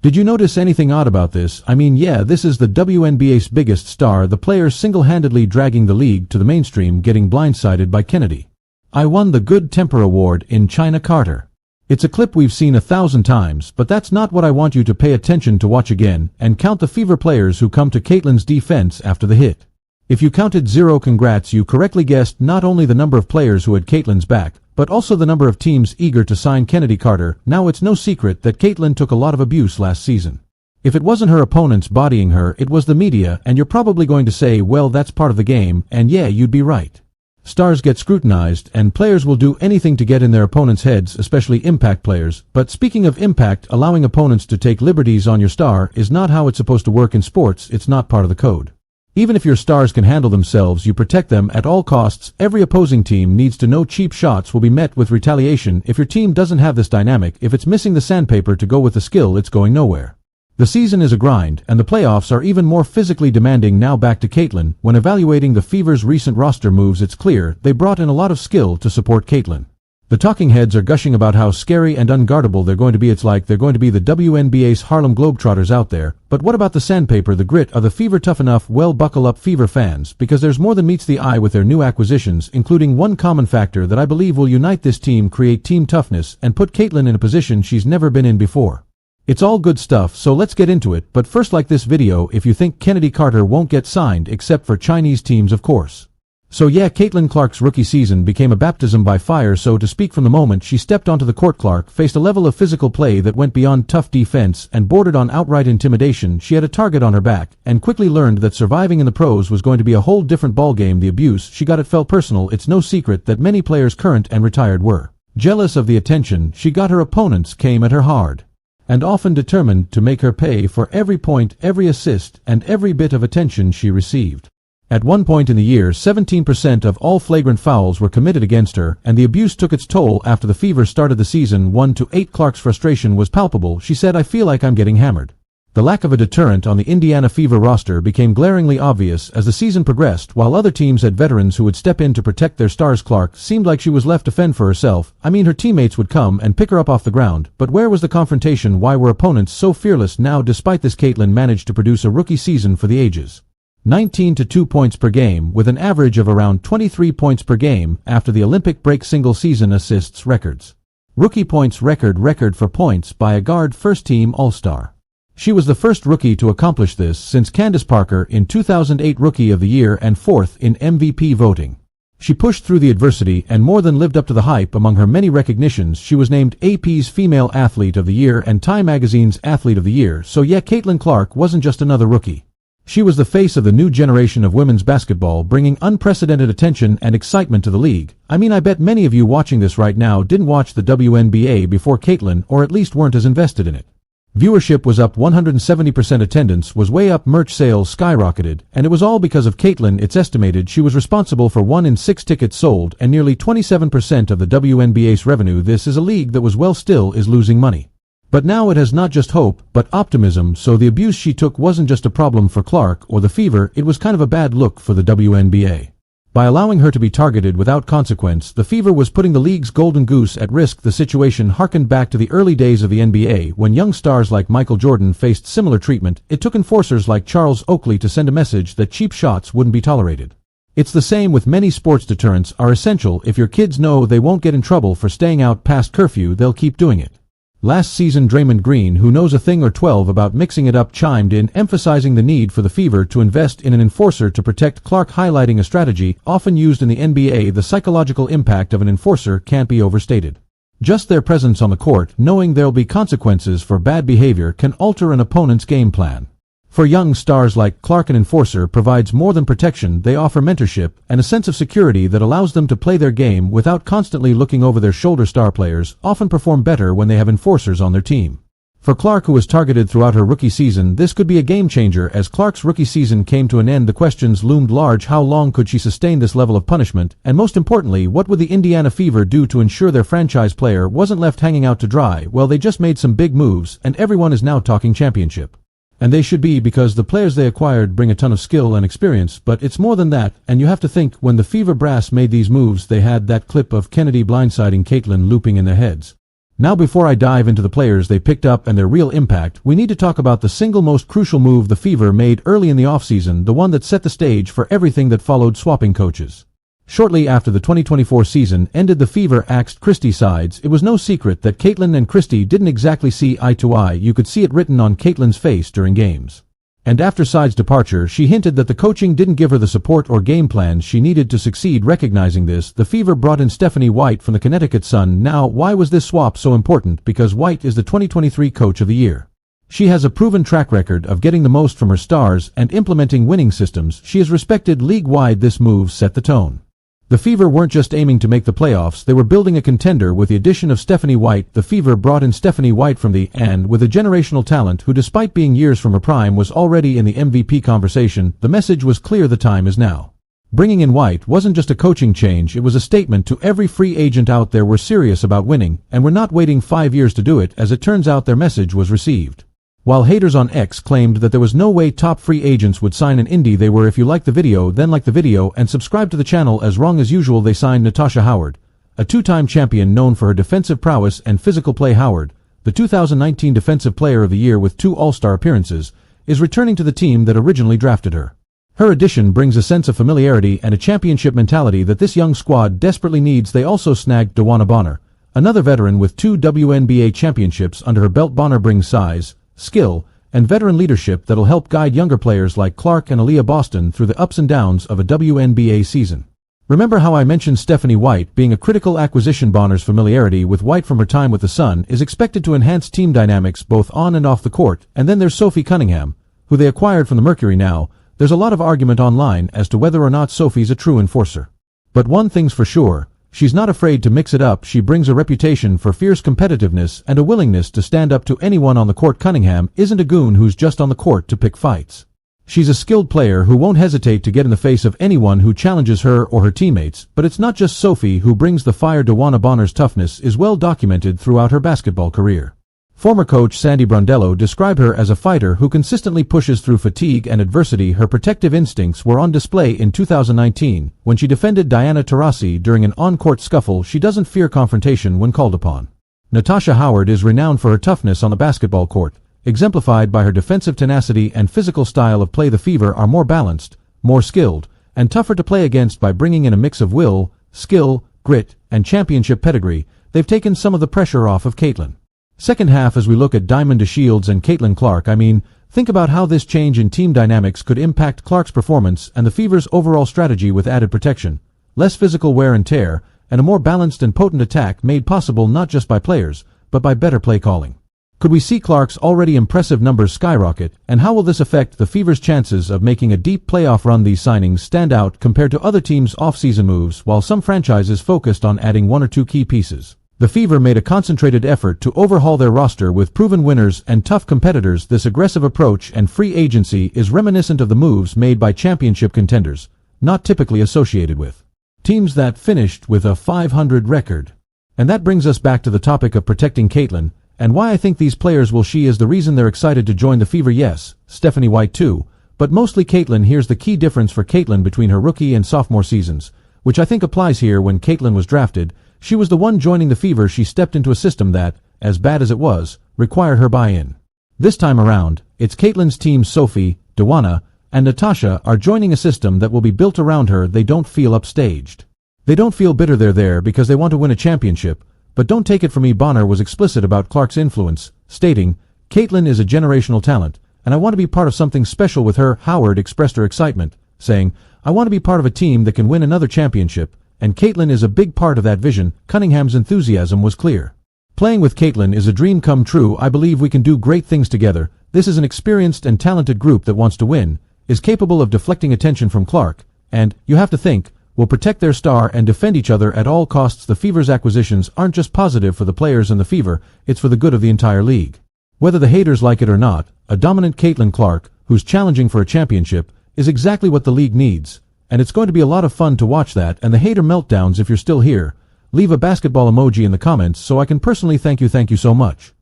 Did you notice anything odd about this? I mean, yeah, this is the WNBA's biggest star, the player single-handedly dragging the league to the mainstream, getting blindsided by Kennedy. I won the Good Temper Award in China Carter. It's a clip we've seen 1,000 times, but that's not what I want you to pay attention to. Watch again, and count the Fever players who come to Caitlin's defense after the hit. If you counted 0, congrats, you correctly guessed not only the number of players who had Caitlin's back, but also the number of teams eager to sign Kennedy Carter. Now it's no secret that Caitlin took a lot of abuse last season. If it wasn't her opponents bodying her, it was the media, and you're probably going to say, well, that's part of the game, and yeah, you'd be right. Stars get scrutinized, and players will do anything to get in their opponents' heads, especially impact players. But speaking of impact, allowing opponents to take liberties on your star is not how it's supposed to work in sports. It's not part of the code. Even if your stars can handle themselves, you protect them at all costs. Every opposing team needs to know cheap shots will be met with retaliation. If your team doesn't have this dynamic, if it's missing the sandpaper to go with the skill, it's going nowhere. The season is a grind, and the playoffs are even more physically demanding. Now back to Caitlin. When evaluating the Fever's recent roster moves, it's clear they brought in a lot of skill to support Caitlin. The talking heads are gushing about how scary and unguardable they're going to be. It's like they're going to be the WNBA's Harlem Globetrotters out there. But what about the sandpaper, the grit? Are the Fever tough enough? Well, buckle up, Fever fans, because there's more than meets the eye with their new acquisitions, including one common factor that I believe will unite this team, create team toughness, and put Caitlin in a position she's never been in before. It's all good stuff, so let's get into it. But first, like this video if you think Kennedy Carter won't get signed, except for Chinese teams, of course. So yeah, Caitlin Clark's rookie season became a baptism by fire, so to speak. From the moment she stepped onto the court, Clark faced a level of physical play that went beyond tough defense and bordered on outright intimidation. She had a target on her back, and quickly learned that surviving in the pros was going to be a whole different ballgame. The abuse she got, it felt personal. It's no secret that many players, current and retired, were jealous of the attention she got. Her opponents came at her hard, and often determined to make her pay for every point, every assist, and every bit of attention she received. At one point in the year, 17% of all flagrant fouls were committed against her, and the abuse took its toll. After the Fever started the season 1-8, Clark's frustration was palpable. She said, "I feel like I'm getting hammered." The lack of a deterrent on the Indiana Fever roster became glaringly obvious as the season progressed. While other teams had veterans who would step in to protect their stars, Clark seemed like she was left to fend for herself. I mean, her teammates would come and pick her up off the ground, but where was the confrontation? Why were opponents so fearless? Now, despite this, Caitlin managed to produce a rookie season for the ages. 19 to 2 points per game, with an average of around 23 points per game after the Olympic break. Single-season assists records. Rookie points record for points by a guard, first-team All-Star. She was the first rookie to accomplish this since Candace Parker in 2008, Rookie of the Year, and fourth in MVP voting. She pushed through the adversity and more than lived up to the hype. Among her many recognitions, she was named AP's Female Athlete of the Year and Time Magazine's Athlete of the Year. So yeah, Caitlin Clark wasn't just another rookie. She was the face of the new generation of women's basketball, bringing unprecedented attention and excitement to the league. I mean, I bet many of you watching this right now didn't watch the WNBA before Caitlin, or at least weren't as invested in it. Viewership was up 170%, attendance was way up, merch sales skyrocketed, and it was all because of Caitlin. It's estimated she was responsible for 1 in 6 tickets sold and nearly 27% of the WNBA's revenue. This is a league that still is losing money. But now it has not just hope, but optimism. So the abuse she took wasn't just a problem for Clark or the Fever, it was kind of a bad look for the WNBA. By allowing her to be targeted without consequence, the Fever was putting the league's golden goose at risk. The situation harkened back to the early days of the NBA, when young stars like Michael Jordan faced similar treatment. It took enforcers like Charles Oakley to send a message that cheap shots wouldn't be tolerated. It's the same with many sports. Deterrents are essential. If your kids know they won't get in trouble for staying out past curfew, they'll keep doing it. Last season, Draymond Green, who knows a thing or 12 about mixing it up, chimed in, emphasizing the need for the Fever to invest in an enforcer to protect Clark, highlighting a strategy often used in the NBA. The psychological impact of an enforcer can't be overstated. Just their presence on the court, knowing there'll be consequences for bad behavior, can alter an opponent's game plan. For young stars like Clark, an enforcer provides more than protection. They offer mentorship and a sense of security that allows them to play their game without constantly looking over their shoulder. Star players often perform better when they have enforcers on their team. For Clark, who was targeted throughout her rookie season, this could be a game changer. As Clark's rookie season came to an end, the questions loomed large. How long could she sustain this level of punishment? And most importantly, what would the Indiana Fever do to ensure their franchise player wasn't left hanging out to dry? Well, they just made some big moves, and everyone is now talking championship. And they should be, because the players they acquired bring a ton of skill and experience. But it's more than that, and you have to think, when the Fever brass made these moves, they had that clip of Kennedy blindsiding Caitlin looping in their heads. Now before I dive into the players they picked up and their real impact, we need to talk about the single most crucial move the Fever made early in the offseason, the one that set the stage for everything that followed: swapping coaches. Shortly after the 2024 season ended, the Fever axed Christie's sides. It was no secret that Caitlin and Christie didn't exactly see eye to eye. You could see it written on Caitlin's face during games. And after Side's departure, she hinted that the coaching didn't give her the support or game plans she needed to succeed. Recognizing this, the Fever brought in Stephanie White from the Connecticut Sun. Now, why was this swap so important? Because White is the 2023 Coach of the Year. She has a proven track record of getting the most from her stars and implementing winning systems. She is respected league-wide. This move set the tone. The Fever weren't just aiming to make the playoffs, they were building a contender. With the addition of Stephanie White, the Fever brought in Stephanie White from the and with a generational talent who, despite being years from her prime, was already in the MVP conversation. The message was clear: the time is now. Bringing in White wasn't just a coaching change, it was a statement to every free agent out there: we're serious about winning, and we're not waiting 5 years to do it. As it turns out, their message was received. While haters on X claimed that there was no way top free agents would sign an indie, they were. If you like the video, then like the video and subscribe to the channel. As wrong as usual, they signed Natasha Howard, a two-time champion known for her defensive prowess and physical play. Howard, the 2019 Defensive Player of the Year with 2 All-Star appearances, is returning to the team that originally drafted her. Her addition brings a sense of familiarity and a championship mentality that this young squad desperately needs. They also snagged DeWanna Bonner, another veteran with 2 WNBA championships under her belt. Bonner brings size, skill, and veteran leadership that'll help guide younger players like Clark and Aaliyah Boston through the ups and downs of a WNBA season. Remember how I mentioned Stephanie White being a critical acquisition? Bonner's familiarity with White from her time with the Sun is expected to enhance team dynamics both on and off the court. And then there's Sophie Cunningham, who they acquired from the Mercury. Now, there's a lot of argument online as to whether or not Sophie's a true enforcer. But one thing's for sure: she's not afraid to mix it up. She brings a reputation for fierce competitiveness and a willingness to stand up to anyone on the court. Cunningham isn't a goon who's just on the court to pick fights. She's a skilled player who won't hesitate to get in the face of anyone who challenges her or her teammates. But it's not just Sophie who brings the fire. DeWanna Bonner's toughness is well documented throughout her basketball career. Former coach Sandy Brondello described her as a fighter who consistently pushes through fatigue and adversity. Her protective instincts were on display in 2019 when she defended Diana Taurasi during an on-court scuffle. She doesn't fear confrontation when called upon. Natasha Howard is renowned for her toughness on the basketball court, exemplified by her defensive tenacity and physical style of play. The Fever are more balanced, more skilled, and tougher to play against by bringing in a mix of will, skill, grit, and championship pedigree. They've taken some of the pressure off of Caitlin. Second half, as we look at Diamond DeShields and Caitlin Clark, think about how this change in team dynamics could impact Clark's performance and the Fever's overall strategy. With added protection, less physical wear and tear, and a more balanced and potent attack made possible not just by players, but by better play calling. Could we see Clark's already impressive numbers skyrocket, and how will this affect the Fever's chances of making a deep playoff run? These signings stand out compared to other teams' off-season moves. While some franchises focused on adding 1 or 2 key pieces, the Fever made a concentrated effort to overhaul their roster with proven winners and tough competitors. This aggressive approach and free agency is reminiscent of the moves made by championship contenders, not typically associated with teams that finished with a .500 record. And that brings us back to the topic of protecting Caitlin, and why I think these players will. She is the reason they're excited to join the Fever. Yes, Stephanie White too, but mostly Caitlin. Here's the key difference for Caitlin between her rookie and sophomore seasons, which I think applies here. When Caitlin was drafted, she was the one joining the Fever. She stepped into a system that, as bad as it was, required her buy-in. This time around, it's Caitlin's team. Sophie, DeWanna, and Natasha are joining a system that will be built around her. They don't feel upstaged. They don't feel bitter. They're there because they want to win a championship. But don't take it from me, Bonner was explicit about Clark's influence, stating, "Caitlin is a generational talent, and I want to be part of something special with her." Howard expressed her excitement, saying, "I want to be part of a team that can win another championship, and Caitlin is a big part of that vision." Cunningham's enthusiasm was clear. "Playing with Caitlin is a dream come true. I believe we can do great things together. This is an experienced and talented group that wants to win, is capable of deflecting attention from Clark, and, you have to think, will protect their star and defend each other at all costs." The Fever's acquisitions aren't just positive for the players and the Fever, it's for the good of the entire league. Whether the haters like it or not, a dominant Caitlin Clark, who's challenging for a championship, is exactly what the league needs. And it's going to be a lot of fun to watch that and the hater meltdowns. If you're still here, leave a basketball emoji in the comments so I can personally thank you. Thank you so much.